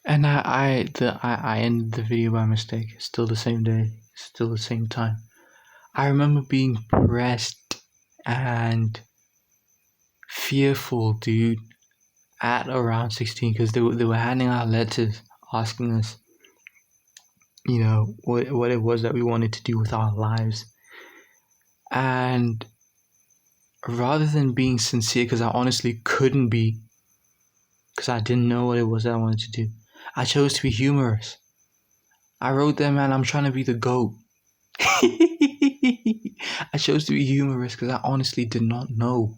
And I ended the video by mistake. It's still the same day, still the same time. I remember being pressed and fearful, dude, at around 16, because they were handing out letters asking us, what it was that we wanted to do with our lives. And rather than being sincere, because I honestly couldn't be, because I didn't know what it was that I wanted to do, I chose to be humorous. I wrote them, man, I'm trying to be the GOAT. I chose to be humorous because I honestly did not know.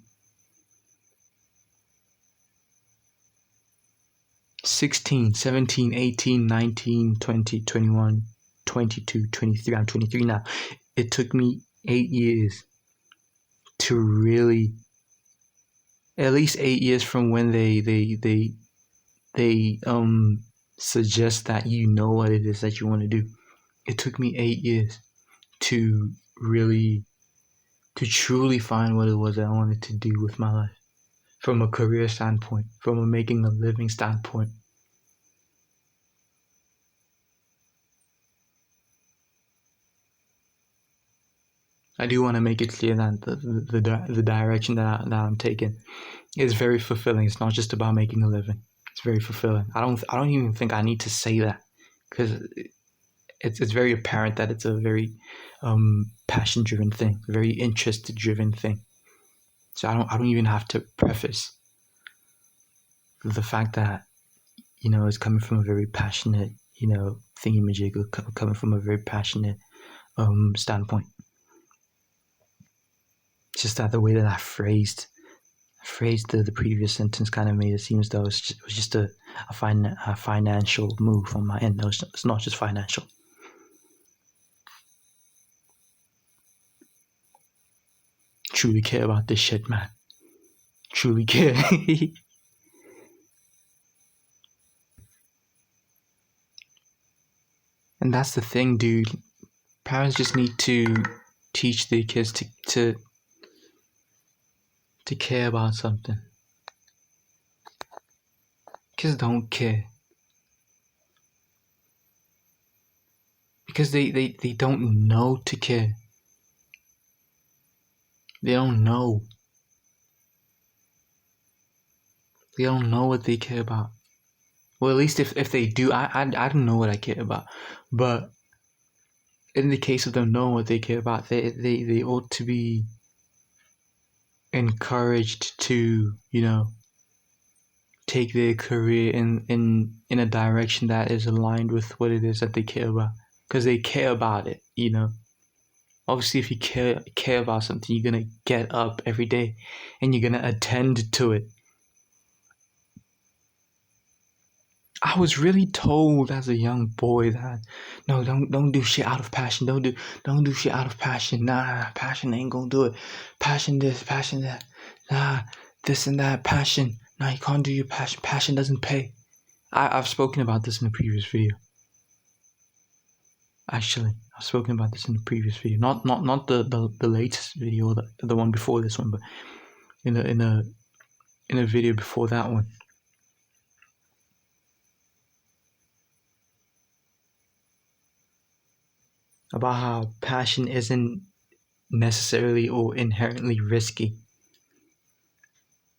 16, 17, 18, 19, 20, 21, 22, 23. I'm 23 now. It took me 8 years to really, at least 8 years from when they suggest that you know what it is that you want to do. It took me 8 years to truly find what it was that I wanted to do with my life, from a career standpoint, from a making a living standpoint. I do want to make it clear that the direction that I'm taking is very fulfilling. It's not just about making a living. It's very fulfilling. I don't even think I need to say that, because it's very apparent that it's a very passion driven thing, a very interest driven thing. So I don't even have to preface the fact that it's coming from a very passionate thingamajig, or coming from a very passionate standpoint. It's just that the way that I phrased the previous sentence kind of made it seem as though it was just a financial move on my end. No, it's not just financial. Truly care about this shit, man. Truly care. And that's the thing, dude. Parents just need to teach their kids to care about something. Kids don't care. Because they don't know to care. They don't know. They don't know what they care about. Well, at least if they do, I don't know what I care about. But in the case of them knowing what they care about, they ought to be encouraged to, take their career in a direction that is aligned with what it is that they care about. Because they care about it, Obviously, if you care about something, you're going to get up every day and you're going to attend to it. I was really told as a young boy that no, don't do shit out of passion. Don't do shit out of passion. Nah, passion ain't gonna do it. Passion this, passion that. Nah, this and that. Passion. Nah, you can't do your passion. Passion doesn't pay. I've spoken about this in a previous video. Actually, I've spoken about this in the previous video. Not the latest video, the one before this one, but in a video before that one. About how passion isn't necessarily or inherently risky,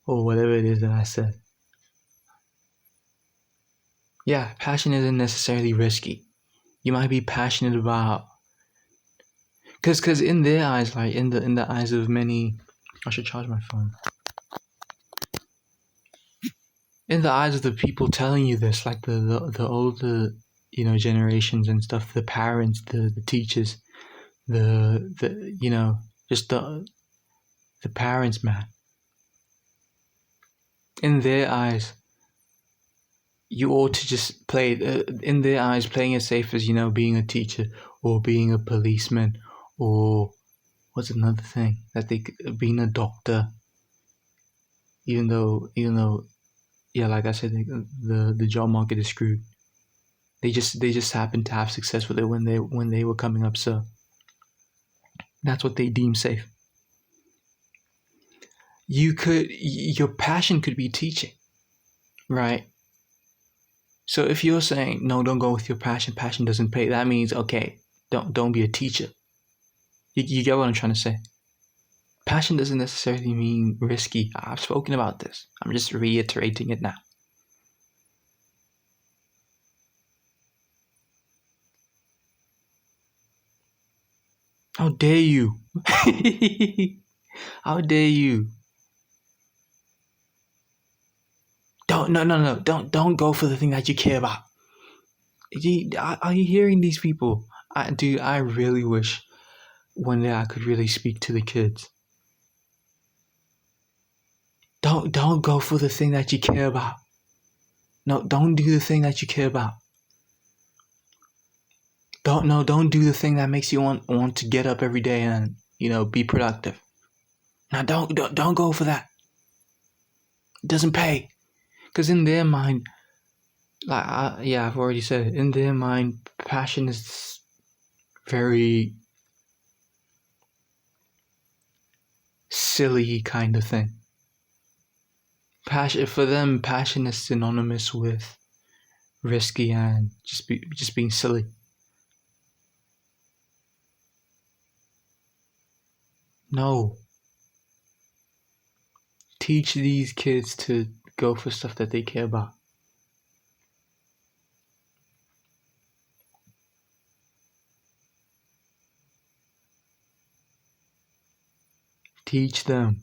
or whatever it is that I said. Yeah, passion isn't necessarily risky. You might be passionate about, because in their eyes, like in the eyes of many, I should charge my phone. In the eyes of the people telling you this, like the older generations and stuff, the parents, the teachers, the just the parents, man. In their eyes, you ought to just play in their eyes, playing it safe as being a teacher or being a policeman, or what's another thing that being a doctor. Even though yeah, like I said, the job market is screwed. They just happen to have success with it when they were coming up, so that's what they deem safe. Your passion could be teaching, right? So if you're saying no, don't go with your passion. Passion doesn't pay. That means okay, don't be a teacher. You get what I'm trying to say? Passion doesn't necessarily mean risky. I've spoken about this. I'm just reiterating it now. How dare you? How dare you? Don't go for the thing that you care about. Are you hearing these people? I really wish one day I could really speak to the kids. Don't go for the thing that you care about. No, don't do the thing that you care about. Don't do the thing that makes you want to get up every day and be productive. Now don't go for that. It doesn't pay. Because in their mind, I've already said it. In their mind, passion is very silly kind of thing. Passion for them, passion is synonymous with risky and just being silly. No. Teach these kids to go for stuff that they care about. Teach them.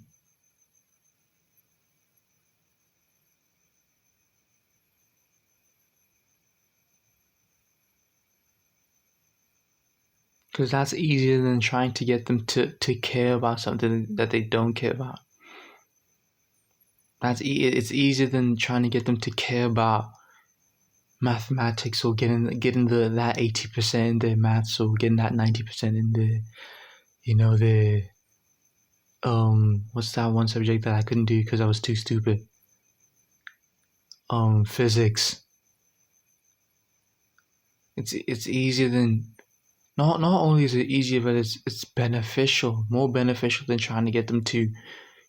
Because that's easier than trying to get them to care about something that they don't care about. It's easier than trying to get them to care about mathematics or getting that 80% in their maths or getting that 90% in the what's that one subject that I couldn't do because I was too stupid? Physics. It's easier than not only is it easier, but it's beneficial, more beneficial than trying to get them to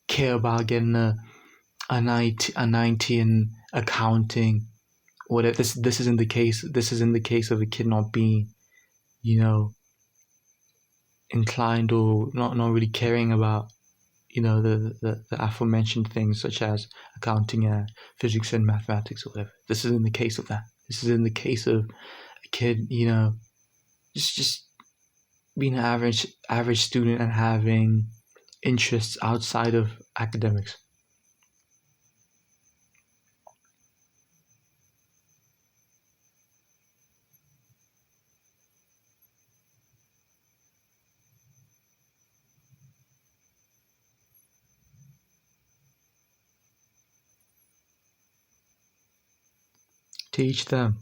care about getting a 90 in accounting. Whatever. This isn't the case. This is in the case of a kid not being, inclined or not really caring about, the aforementioned things such as accounting and physics and mathematics or whatever. This is in the case of that. This is in the case of a kid, just being an average student and having interests outside of academics. Teach them.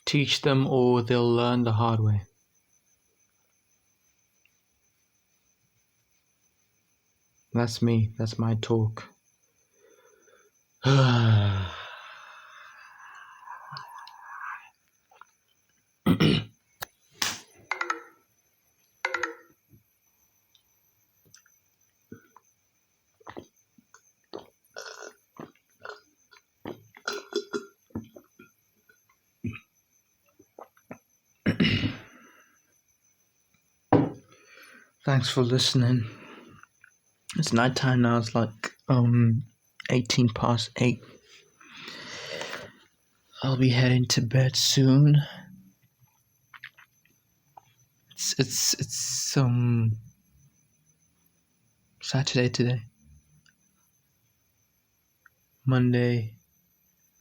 Teach them or they'll learn the hard way. That's me. That's my talk. Thanks for listening. It's nighttime now. It's like 18 past 8. I'll be heading to bed soon. It's Saturday today. Monday,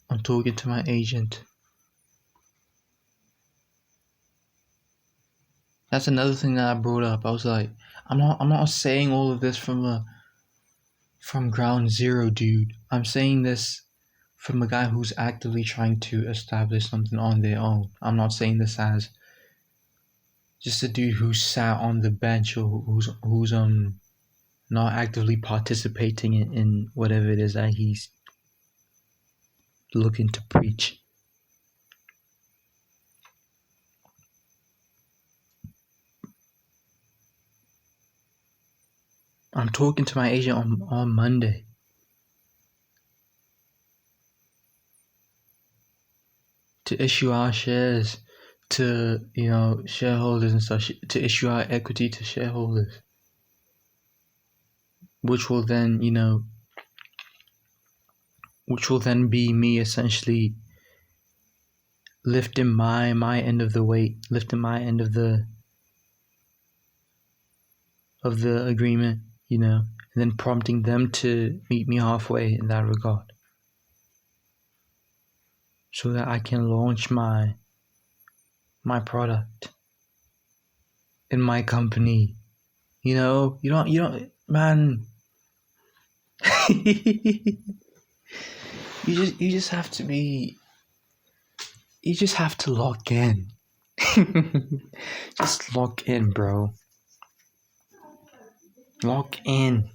I'm talking to my agent. That's another thing that I brought up. I was like, I'm not saying all of this from ground zero, dude. I'm saying this from a guy who's actively trying to establish something on their own. I'm not saying this as just a dude who sat on the bench or who's not actively participating in whatever it is that he's looking to preach. I'm talking to my agent on Monday. To issue our shares to, shareholders and such, to issue our equity to shareholders, which will then be me essentially lifting my end of the weight, lifting my end of the agreement, and then prompting them to meet me halfway in that regard, so that I can launch my product in my company. You don't, man. you just have to be. You just have to lock in. Just lock in, bro. Lock in.